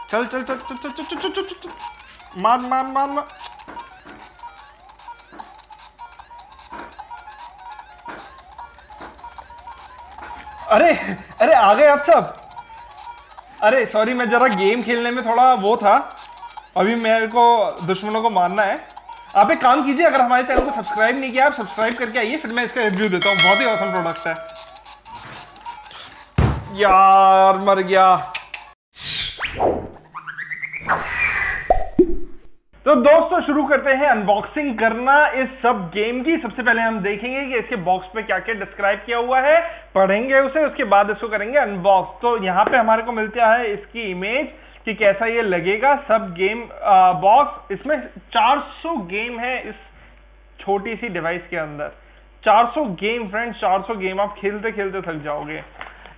चल चल चल चल चल चल चल चल चल चल। मार मार मार मार। अरे अरे आ गए आप सब। अरे सॉरी, मैं जरा गेम खेलने में थोड़ा वो था। अभी मेरे को दुश्मनों को मारना है। आप एक काम कीजिए, अगर हमारे चैनल को सब्सक्राइब नहीं किया, आप सब्सक्राइब करके आइए, फिर मैं इसका रिव्यू देता हूँ। बहुत ही औसम प्रोडक्ट है यार। मर गया। तो दोस्तों शुरू करते हैं अनबॉक्सिंग करना इस सब गेम की। सबसे पहले हम देखेंगे कि इसके बॉक्स पे क्या क्या डिस्क्राइब किया हुआ है, पढ़ेंगे उसे, उसके बाद इसको करेंगे अनबॉक्स। तो यहाँ पे हमारे को मिलता है इसकी इमेज कि कैसा ये लगेगा सब गेम बॉक्स। इसमें 400 गेम है इस छोटी सी डिवाइस के अंदर। 400 गेम फ्रेंड्स, 400 गेम आप खेलते खेलते थक जाओगे।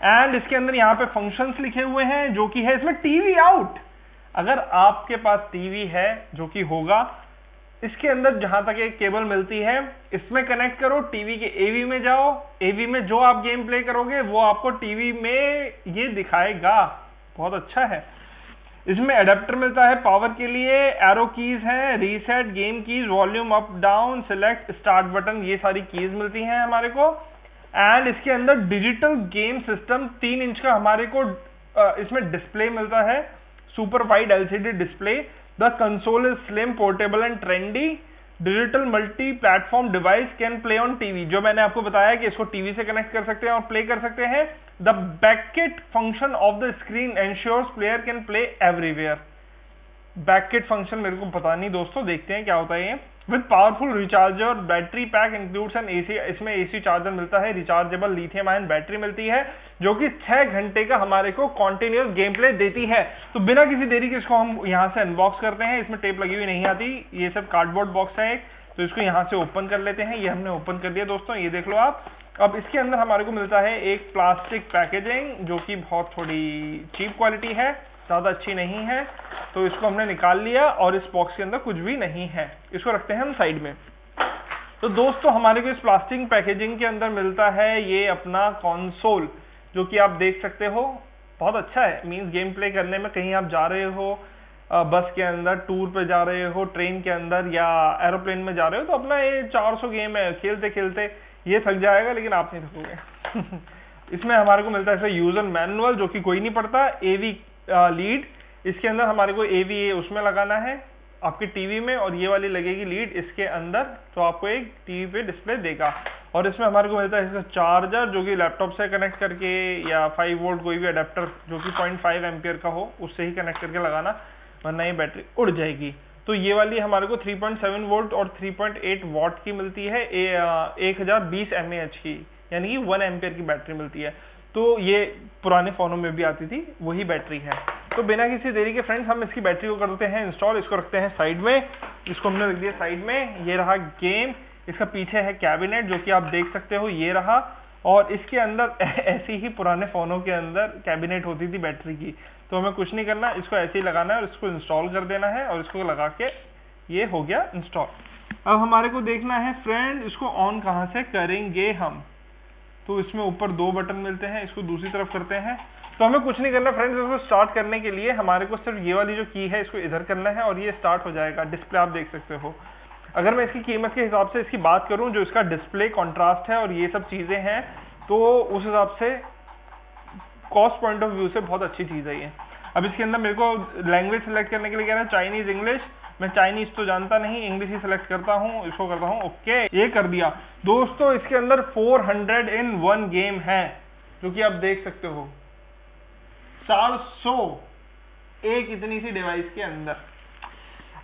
एंड इसके अंदर यहाँ पे फंक्शंस लिखे हुए हैं, जो कि है इसमें टीवी आउट। अगर आपके पास टीवी है, जो कि होगा, इसके अंदर जहां तक एक केबल मिलती है, इसमें कनेक्ट करो, टीवी के एवी में जाओ, एवी में जो आप गेम प्ले करोगे वो आपको टीवी में ये दिखाएगा। बहुत अच्छा है। इसमें एडेप्टर मिलता है पावर के लिए, एरो कीज हैं, reset, game keys, volume up down, select, start button, ये सारी कीज मिलती हैं हमारे को। एंड इसके अंदर डिजिटल गेम सिस्टम 3 इंच का हमारे को इसमें डिस्प्ले मिलता है, super wide LCD display. The console is slim, portable and trendy. Digital multi platform device can play on TV, जो मैंने आपको बताया कि इसको टीवी से कनेक्ट कर सकते हैं और प्ले कर सकते हैं। The backlit function of the screen ensures player can play everywhere. Backlit function मेरे को पता नहीं दोस्तों, देखते हैं क्या होता है ये। With powerful recharger, battery pack includes an AC, इसमें एसी चार्जर मिलता है, रिचार्जेबल लिथियम आयन बैटरी मिलती है, जो कि 6 घंटे का हमारे को कॉन्टिन्यूअस गेम प्ले देती है। तो बिना किसी देरी के इसको हम यहाँ से अनबॉक्स करते हैं। इसमें टेप लगी हुई नहीं आती, ये सब कार्डबोर्ड बॉक्स है एक। तो इसको यहाँ से ओपन कर लेते हैं। ये हमने ओपन कर दिया दोस्तों, ये देख लो आप। अब इसके अंदर हमारे को मिलता है एक प्लास्टिक पैकेजिंग, जो कि बहुत थोड़ी चीप क्वालिटी है, ज्यादा अच्छी नहीं है। तो इसको हमने निकाल लिया और इस बॉक्स के अंदर कुछ भी नहीं है। इसको रखते हैं हम साइड में। तो दोस्तों हमारे को इस प्लास्टिक पैकेजिंग के अंदर मिलता है ये अपना कंसोल, जो कि आप देख सकते हो। बहुत अच्छा है, मींस गेम प्ले करने में, कहीं आप जा रहे हो बस के अंदर, टूर पे जा रहे हो, ट्रेन के अंदर या एरोप्लेन में जा रहे हो, तो अपना ये 400 गेम है, खेलते खेलते ये थक जाएगा, लेकिन आप नहीं थकोगे। इसमें हमारे को मिलता है यूजर मैनुअल, जो कि कोई नहीं पढ़ता। एवी लीड, इसके अंदर हमारे को एवी उसमें लगाना है आपके टीवी में, और ये वाली लगेगी लीड इसके अंदर, तो आपको एक टीवी पे डिस्प्ले देगा। और इसमें हमारे को मिलता है इसका चार्जर, जो कि लैपटॉप से कनेक्ट करके, या 5 वोल्ट कोई भी अडेप्टर जो कि 0.5 एम्पियर का हो, उससे ही कनेक्ट करके लगाना, वरना ये बैटरी उड़ जाएगी। तो ये वाली हमारे को 3.7 वोल्ट और 3.8 वॉट की मिलती है, 1020 mAh की, यानी कि 1 एम्पियर की बैटरी मिलती है। तो ये पुराने फोनों में भी आती थी, वही बैटरी है। तो बिना किसी देरी के फ्रेंड्स हम इसकी बैटरी को करते हैं इंस्टॉल। इसको रखते हैं साइड में, इसको हमने रख दिया साइड में। ये रहा गेम, इसका पीछे है कैबिनेट, जो कि आप देख सकते हो, ये रहा। और इसके अंदर ऐसी ही पुराने फोनों के अंदर कैबिनेट होती थी बैटरी की। तो हमें कुछ नहीं करना, इसको ऐसे ही लगाना है और इसको इंस्टॉल कर देना है, और इसको लगा के ये हो गया इंस्टॉल। अब हमारे को देखना है फ्रेंड, इसको ऑन कहाँ से करेंगे हम। तो इसमें ऊपर 2 बटन मिलते हैं, इसको दूसरी तरफ करते हैं। तो हमें कुछ नहीं करना फ्रेंड्स, इसको स्टार्ट करने के लिए हमारे को सिर्फ ये वाली जो की है, इसको इधर करना है और ये स्टार्ट हो जाएगा। डिस्प्ले आप देख सकते हो। अगर मैं इसकी कीमत के हिसाब से इसकी बात करूं, जो इसका डिस्प्ले कॉन्ट्रास्ट है और ये सब चीजें हैं, तो उस हिसाब से कॉस्ट पॉइंट ऑफ व्यू से बहुत अच्छी चीज है ये। अब इसके अंदर मेरे को लैंग्वेज सेलेक्ट करने के लिए कह रहा है चाइनीज, इंग्लिश। मैं चाइनीज तो जानता नहीं, इंग्लिश ही सिलेक्ट करता हूँ, इसको करता हूँ ओके, ये कर दिया। दोस्तों इसके अंदर 401 गेम है, जो कि आप देख सकते हो। 400 एक इतनी सी डिवाइस के अंदर।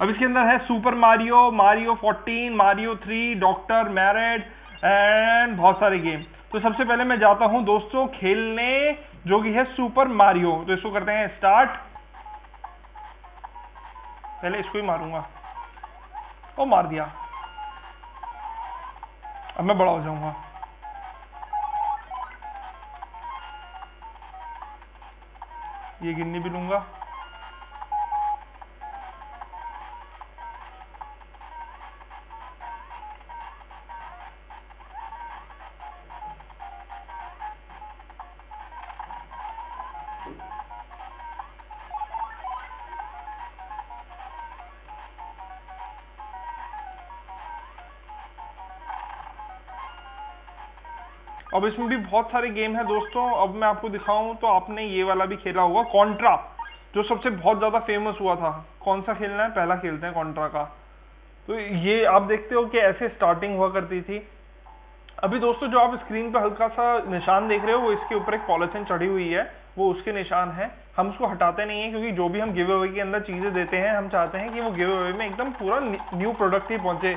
अब इसके अंदर है super Mario, Mario 14, Mario 3, doctor married and बहुत सारे गेम। तो सबसे पहले मैं जाता हूं दोस्तों खेलने, जो कि है सुपर मारियो। तो इसको करते हैं स्टार्ट। पहले इसको ही मारूंगा, ओ मार दिया। अब मैं बड़ा हो जाऊंगा। ये गिननी भी लूंगा। अब इसमें भी बहुत सारे गेम है दोस्तों। अब मैं आपको दिखाऊं तो आपने ये वाला भी खेला होगा, कॉन्ट्रा, जो सबसे बहुत ज्यादा फेमस हुआ था। कौन सा खेलना है, पहला खेलते हैं कॉन्ट्रा का। तो ये आप देखते हो कि ऐसे स्टार्टिंग हुआ करती थी। अभी दोस्तों जो आप स्क्रीन पे हल्का सा निशान देख रहे हो, वो इसके ऊपर एक पॉलिथीन चढ़ी हुई है, वो उसके निशान है। हम उसको हटाते नहीं है, क्योंकि जो भी हम गिव अवे के अंदर चीजें देते हैं, हम चाहते हैं कि वो गिव अवे में एकदम पूरा न्यू प्रोडक्ट ही पहुंचे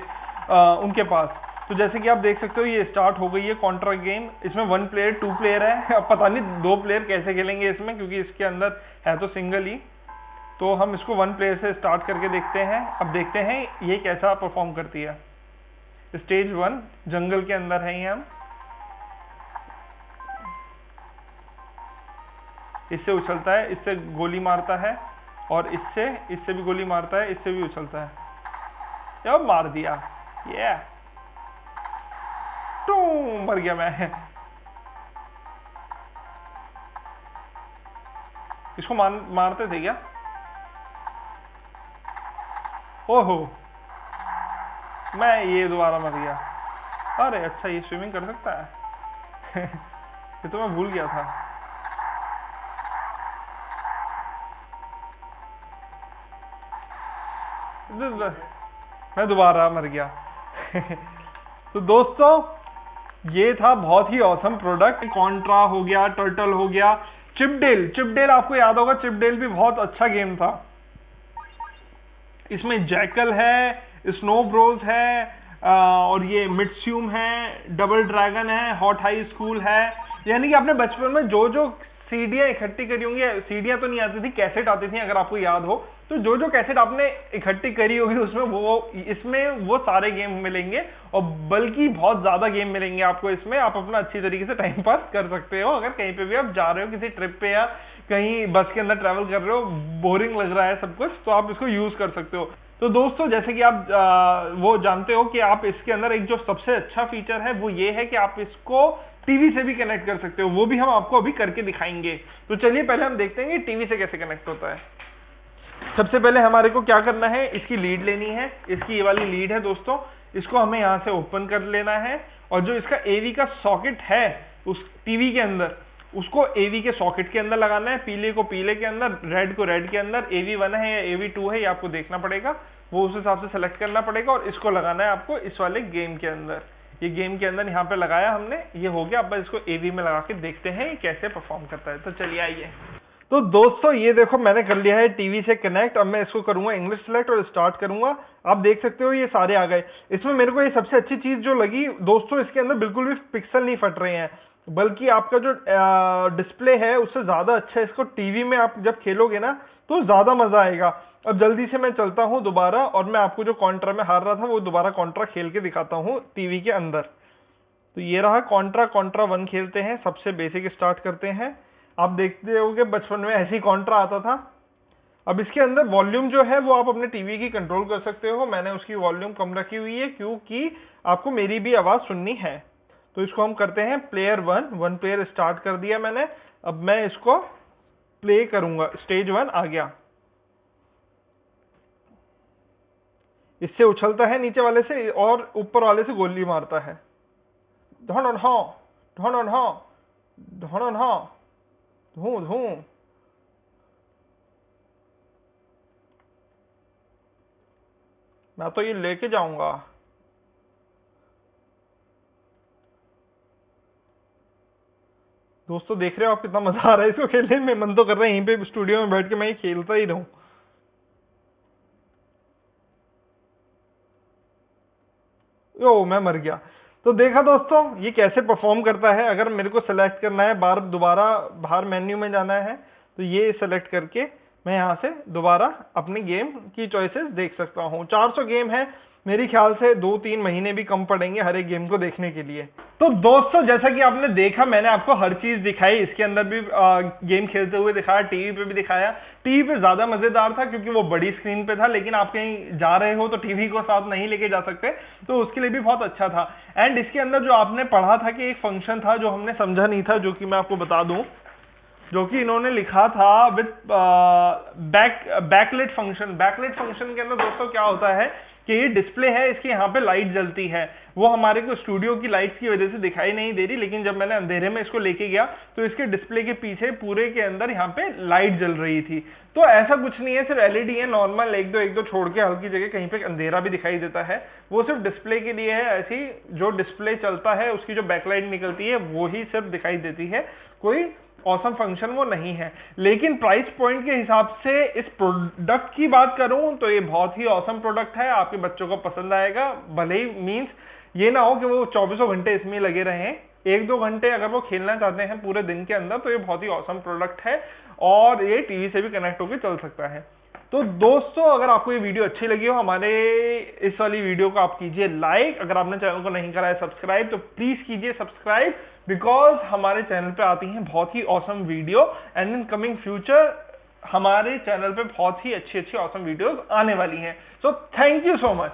उनके पास। तो जैसे कि आप देख सकते हो, ये स्टार्ट हो गई है कॉन्ट्रा गेम। इसमें 1 प्लेयर 2 प्लेयर है। अब पता नहीं 2 प्लेयर कैसे खेलेंगे इसमें, क्योंकि इसके अंदर है तो सिंगल ही। तो हम इसको 1 प्लेयर से स्टार्ट करके देखते हैं। अब देखते हैं ये कैसा परफॉर्म करती है। स्टेज 1 जंगल के अंदर है ये हम। इससे उछलता है, इससे गोली मारता है, और इससे भी गोली मारता है, इससे भी उछलता है। अब मार दिया, ये टू मर गया मैं। इसको मारते थे क्या? ओहो, मैं ये दोबारा मर गया। अरे अच्छा, ये स्विमिंग कर सकता है। ये तो मैं भूल गया था। मैं दोबारा मर गया। तो दोस्तों ये था बहुत ही औसम प्रोडक्ट। कॉन्ट्रा हो गया, टर्टल हो गया, चिपडेल आपको याद होगा, चिपडेल भी बहुत अच्छा गेम था। इसमें जैकल है, स्नो ब्रोज है, और ये मिट्स्यूम है, डबल ड्रैगन है, हॉट हाई स्कूल है। यानी कि आपने बचपन में जो जो सीडियां इकट्ठी करी होंगी, सीडियां तो नहीं आती थी, कैसेट आती थी अगर आपको याद हो, तो जो जो कैसेट आपने इकट्ठी करी होगी उसमें इसमें वो सारे गेम मिलेंगे, और बल्कि बहुत ज्यादा गेम मिलेंगे आपको इसमें। आप अपना अच्छी तरीके से टाइम पास कर सकते हो। अगर कहीं पे भी आप जा रहे हो किसी ट्रिप पे, या कहीं बस के अंदर ट्रैवल कर रहे हो, बोरिंग लग रहा है सब कुछ, तो आप इसको यूज कर सकते हो। तो दोस्तों जैसे कि आप वो जानते हो कि आप इसके अंदर एक जो सबसे अच्छा फीचर है वो ये है कि आप इसको टीवी से भी कनेक्ट कर सकते हो। वो भी हम आपको अभी करके दिखाएंगे। तो चलिए पहले हम देखते हैं कि टीवी से कैसे कनेक्ट होता है। सबसे पहले हमारे को क्या करना है, इसकी लीड लेनी है। इसकी ये वाली लीड है दोस्तों, इसको हमें यहाँ से ओपन कर लेना है, और जो इसका एवी का सॉकेट है उस टीवी के अंदर, उसको एवी के सॉकेट के अंदर लगाना है। पीले को पीले के अंदर, रेड को रेड के अंदर। AV1 है या AV2 है, ये आपको देखना पड़ेगा, वो उस हिसाब से सेलेक्ट करना पड़ेगा, और इसको लगाना है आपको इस वाले गेम के अंदर। ये गेम के अंदर यहाँ पे लगाया हमने, ये हो गया। अब इसको AV में लगा के देखते हैं ये कैसे परफॉर्म करता है। तो चलिए आइए। तो दोस्तों ये देखो मैंने कर लिया है टीवी से कनेक्ट। अब मैं इसको करूंगा इंग्लिश सेलेक्ट और स्टार्ट करूंगा। आप देख सकते हो ये सारे आ गए। इसमें मेरे को ये सबसे अच्छी चीज जो लगी दोस्तों, इसके अंदर बिल्कुल भी पिक्सल नहीं फट रहे हैं, बल्कि आपका जो डिस्प्ले है उससे ज्यादा अच्छा है। इसको टीवी में आप जब खेलोगे ना तो ज्यादा मजा आएगा। अब जल्दी से मैं चलता हूं दोबारा, और मैं आपको जो कॉन्ट्रा में हार रहा था वो दोबारा कॉन्ट्रा खेल के दिखाता हूं टीवी के अंदर। तो ये रहा कॉन्ट्रा 1 खेलते हैं, सबसे बेसिक स्टार्ट करते हैं। आप देखते हो कि बचपन में ऐसी कॉन्ट्रा आता था। अब इसके अंदर वॉल्यूम जो है वो आप अपने टीवी की कंट्रोल कर सकते हो। मैंने उसकी वॉल्यूम कम रखी हुई है क्योंकि आपको मेरी भी आवाज सुननी है। तो इसको हम करते हैं प्लेयर 1 प्लेयर स्टार्ट कर दिया मैंने। अब मैं इसको प्ले करूंगा। स्टेज 1 आ गया। इससे उछलता है नीचे वाले से, और ऊपर वाले से गोली मारता है। धन धू। मैं तो ये लेके जाऊंगा। दोस्तों देख रहे हो आप कितना मजा आ रहा है इसको खेलने में। मन तो कर रहा है यहीं पे स्टूडियो में बैठ के मैं ये खेलता ही रहूं। ओ मैं मर गया। तो देखा दोस्तों ये कैसे परफॉर्म करता है। अगर मेरे को सेलेक्ट करना है दोबारा बाहर मेन्यू में जाना है, तो ये सेलेक्ट करके मैं यहाँ से दोबारा अपने गेम की चॉइसेस देख सकता हूँ। 400 गेम है, मेरे ख्याल से 2-3 महीने भी कम पड़ेंगे हर एक गेम को देखने के लिए। तो दोस्तों जैसा कि आपने देखा, मैंने आपको हर चीज दिखाई। इसके अंदर भी गेम खेलते हुए दिखाया, टीवी पे भी दिखाया। टीवी पे ज्यादा मजेदार था क्योंकि वो बड़ी स्क्रीन पे था, लेकिन आप कहीं जा रहे हो तो टीवी को साथ नहीं लेके जा सकते, तो उसके लिए भी बहुत अच्छा था। एंड इसके अंदर जो आपने पढ़ा था कि एक फंक्शन था जो हमने समझा नहीं था, जो कि मैं आपको बता दूं, जो कि इन्होंने लिखा था with backlit function. Backlit function के अंदर दोस्तों क्या होता है कि ये डिस्प्ले है, इसके यहाँ पे लाइट जलती है। वो हमारे को स्टूडियो की लाइट्स की वजह से दिखाई नहीं दे रही, लेकिन जब मैंने अंधेरे में इसको लेके गया तो इसके डिस्प्ले के पीछे पूरे के अंदर यहाँ पे लाइट जल रही थी। तो ऐसा कुछ नहीं है, सिर्फ एलईडी है नॉर्मल, एक दो छोड़ के हल्की जगह कहीं पे अंधेरा भी दिखाई देता है, वो सिर्फ डिस्प्ले के लिए है। ऐसी जो डिस्प्ले चलता है उसकी जो बैकलाइट निकलती है वो ही सिर्फ दिखाई देती है, कोई ऑसम फंक्शन वो नहीं है। लेकिन प्राइस पॉइंट के हिसाब से इस प्रोडक्ट की बात करूं तो ये बहुत ही ऑसम प्रोडक्ट है, आपके बच्चों को पसंद आएगा। भले ही मीन्स ये ना हो कि वो 24 घंटे इसमें लगे रहें, 1-2 घंटे अगर वो खेलना चाहते हैं पूरे दिन के अंदर तो ये बहुत ही ऑसम प्रोडक्ट है, और ये टीवी से भी कनेक्ट होकर चल सकता है। तो दोस्तों, अगर आपको ये वीडियो अच्छी लगी हो, हमारे इस वाली वीडियो को आप कीजिए लाइक, अगर आपने चैनल को नहीं करा है सब्सक्राइब तो प्लीज कीजिए सब्सक्राइब, बिकॉज हमारे चैनल पे आती हैं बहुत ही awesome video, and in coming future हमारे चैनल पे बहुत ही अच्छी ऑसम वीडियोस आने वाली हैं। So thank you so much.